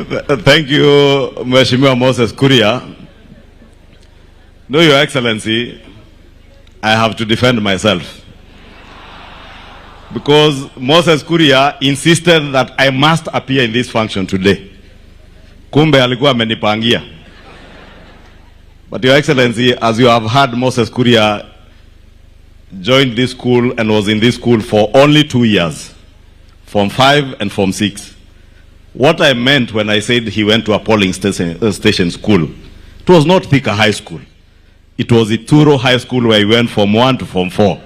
Thank you, Mheshimiwa Moses Kuria. No, Your Excellency, I have to defend myself. Because Moses Kuria insisted that I must appear in this function today. Kumbe alikuwa amenipangia. But Your Excellency, as you have heard, Moses Kuria joined this school and was in this school for only 2 years, Form 5 and Form 6. What I meant when I said he went to a polling station school, it was not Thika High School. It was Ituro High School where he went from 1 to Form 4.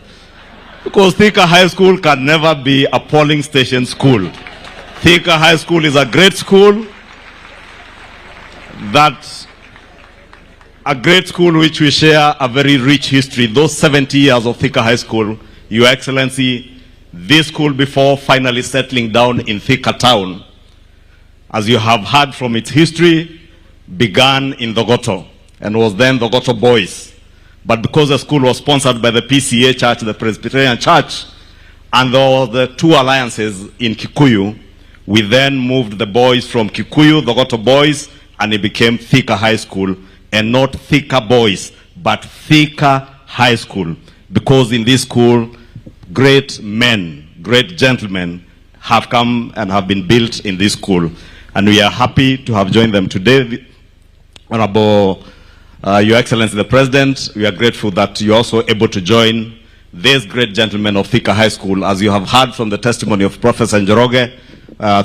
Because Thika High School can never be a polling station school. Thika High School is a great school, a great school which we share a very rich history. Those 70 years of Thika High School, Your Excellency, this school before finally settling down in Thika town, as you have heard from its history, began in Dogoto and was then Dogoto Boys. But because the school was sponsored by the PCA Church, the Presbyterian Church, and there were the two alliances in Kikuyu, we then moved the boys from Kikuyu, Dogoto Boys, and it became Thika High School, and not Thika Boys, but Thika High School. Because in this school, great men, great gentlemen have come and have been built in this school. And we are happy to have joined them today. Honorable Your Excellency the President, we are grateful that you're also able to join these great gentlemen of Thika High School. As you have heard from the testimony of Professor Njoroge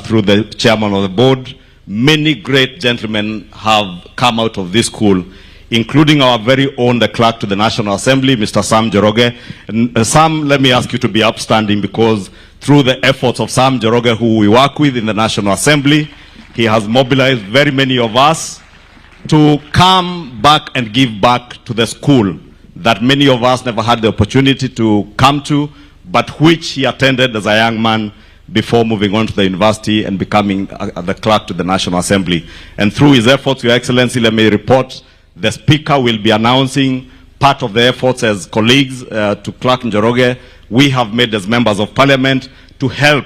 through the chairman of the board, many great gentlemen have come out of this school, including our very own, the clerk to the National Assembly, Mr. Sam Njoroge. And Sam, let me ask you to be upstanding, because through the efforts of Sam Njoroge, who we work with in the National Assembly, he has mobilized very many of us to come back and give back to the school that many of us never had the opportunity to come to, but which he attended as a young man before moving on to the university and becoming the clerk to the National Assembly. And through his efforts, Your Excellency, let me report, the Speaker will be announcing part of the efforts as colleagues to Clerk Njoroge we have made as members of Parliament to help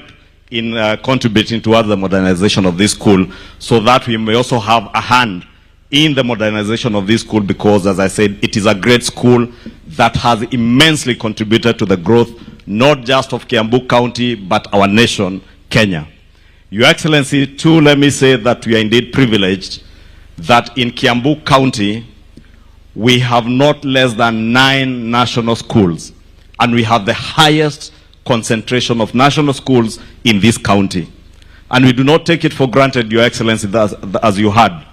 in contributing towards the modernization of this school, so that we may also have a hand in the modernization of this school, because, as I said, it is a great school that has immensely contributed to the growth, not just of Kiambu County, but our nation, Kenya. Your Excellency, too, let me say that we are indeed privileged that in Kiambu County, we have not less than 9 national schools, and we have the highest concentration of national schools in this county. And we do not take it for granted, Your Excellency, as you heard.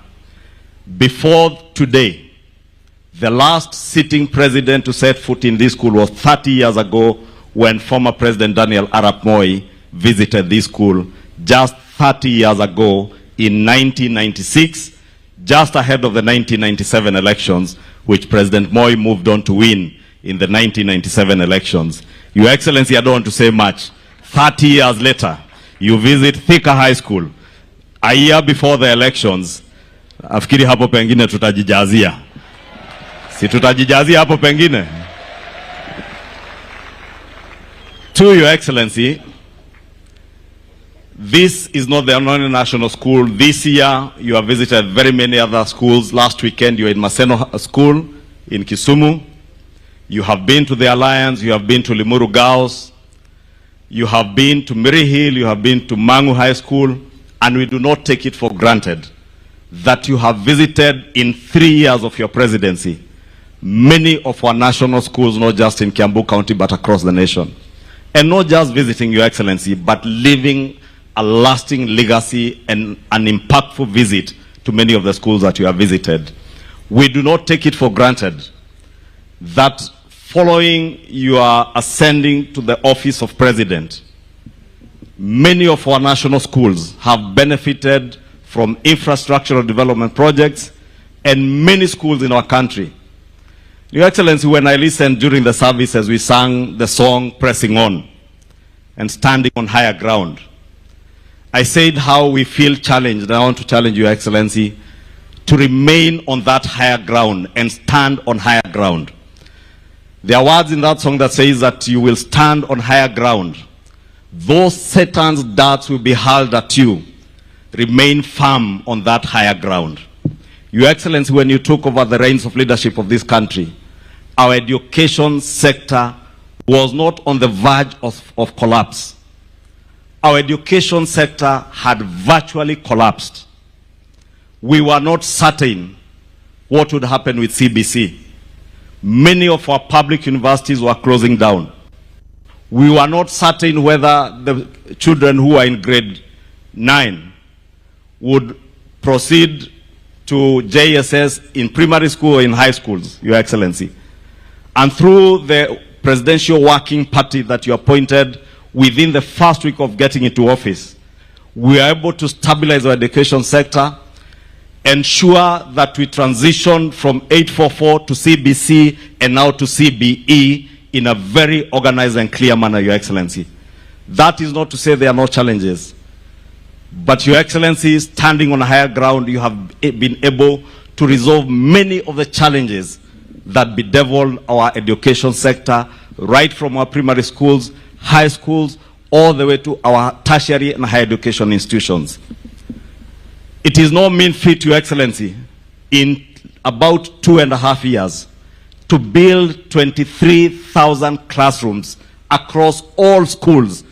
Before today, the last sitting president to set foot in this school was 30 years ago, when former President Daniel Arap Moi visited this school, just 30 years ago in 1996, just ahead of the 1997 elections, which President Moi moved on to win in the 1997 elections. Your Excellency, I don't want to say much. 30 years later, you visit Thika High School. A year before the elections, afikiri hapo pengine tutajijazia. Si tutajijazia hapo pengine? To Your Excellency, this is not the only national school. This year, you have visited very many other schools. Last weekend, you were in Maseno School in Kisumu. You have been to the Alliance, you have been to Limuru Girls, you have been to Miri Hill, you have been to Mangu High School, and we do not take it for granted that you have visited in 3 years of your presidency many of our national schools, not just in Kiambu County, but across the nation. And not just visiting, Your Excellency, but leaving a lasting legacy and an impactful visit to many of the schools that you have visited. We do not take it for granted that following your ascending to the office of president, many of our national schools have benefited from infrastructural development projects, and many schools in our country. Your Excellency, when I listened during the service as we sang the song Pressing On and Standing on Higher Ground, I said how we feel challenged, and I want to challenge Your Excellency to remain on that higher ground and stand on higher ground. There are words in that song that says that you will stand on higher ground. Those Satan's darts will be hurled at you. remain firm on that higher ground. Your Excellency, when you took over the reins of leadership of this country, our education sector was not on the verge of collapse. Our education sector had virtually collapsed. We were not certain what would happen with CBC. Many of our public universities were closing down. We were not certain whether the children who are in grade 9 would proceed to JSS in primary school or in high schools, Your Excellency. And through the presidential working party that you appointed within the first week of getting into office, we are able to stabilize our education sector, ensure that we transition from 844 to CBC and now to CBE in a very organized and clear manner, Your Excellency. That is not to say there are no challenges. But Your Excellency, standing on a higher ground, you have been able to resolve many of the challenges that bedevil our education sector, right from our primary schools, high schools, all the way to our tertiary and higher education institutions. It is no mean feat, Your Excellency, in about 2.5 years, to build 23,000 classrooms across all schools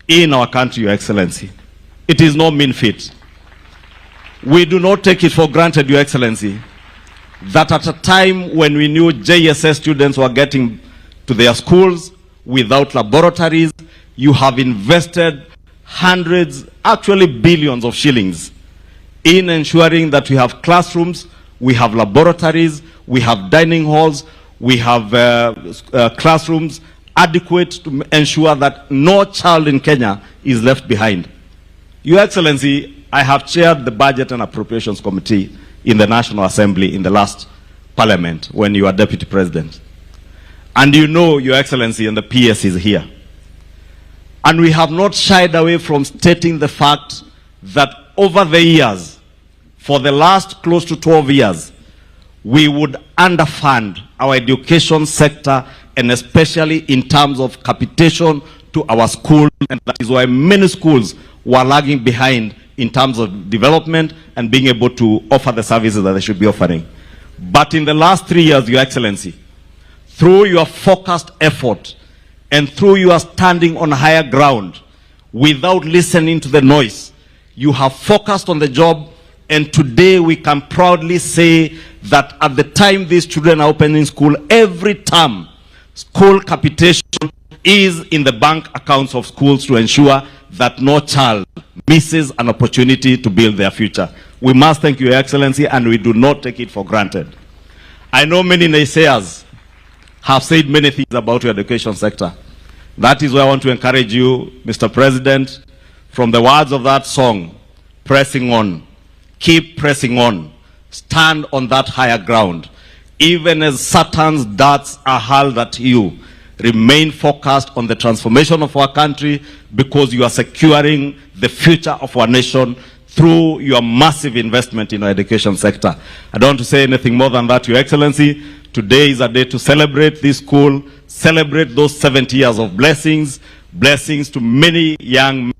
in our country, Your Excellency. It is no mean feat. We do not take it for granted, Your Excellency, that at a time when we knew JSS students were getting to their schools without laboratories, you have invested hundreds, actually billions of shillings in ensuring that we have classrooms, we have laboratories, we have dining halls, we have classrooms adequate to ensure that no child in Kenya is left behind. Your Excellency, I have chaired the Budget and Appropriations Committee in the National Assembly in the last Parliament when you were Deputy President. And you know, Your Excellency, and the PS is here. And we have not shied away from stating the fact that over the years, for the last close to 12 years, we would underfund our education sector, and especially in terms of capitation to our schools, and that is why many schools were lagging behind in terms of development and being able to offer the services that they should be offering. But in the last 3 years, Your Excellency, through your focused effort and through your standing on higher ground, without listening to the noise, you have focused on the job, and today we can proudly say that at the time these children are opening school, every term, school capitation is in the bank accounts of schools to ensure that no child misses an opportunity to build their future. We must thank you, Your Excellency, and we do not take it for granted. I know many naysayers have said many things about your education sector. That is why I want to encourage you, Mr. President, from the words of that song, pressing on, keep pressing on, stand on that higher ground. Even as Satan's darts are hurled at you, remain focused on the transformation of our country, because you are securing the future of our nation through your massive investment in our education sector. I don't want to say anything more than that, Your Excellency. Today is a day to celebrate this school, celebrate those 70 years of blessings, blessings to many young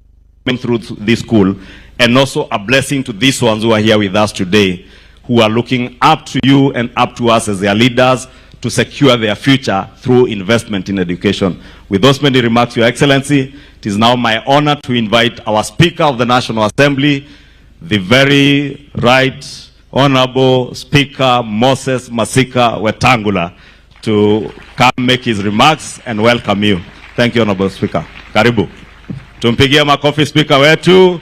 men through this school, and also a blessing to these ones who are here with us today, who are looking up to you and up to us as their leaders to secure their future through investment in education. With those many remarks, Your Excellency, it is now my honor to invite our Speaker of the National Assembly, the very right Honorable Speaker Moses Masika Wetangula, to come make his remarks and welcome you. Thank you, Honorable Speaker. Karibu. Tumpigie makofi Speaker wetu.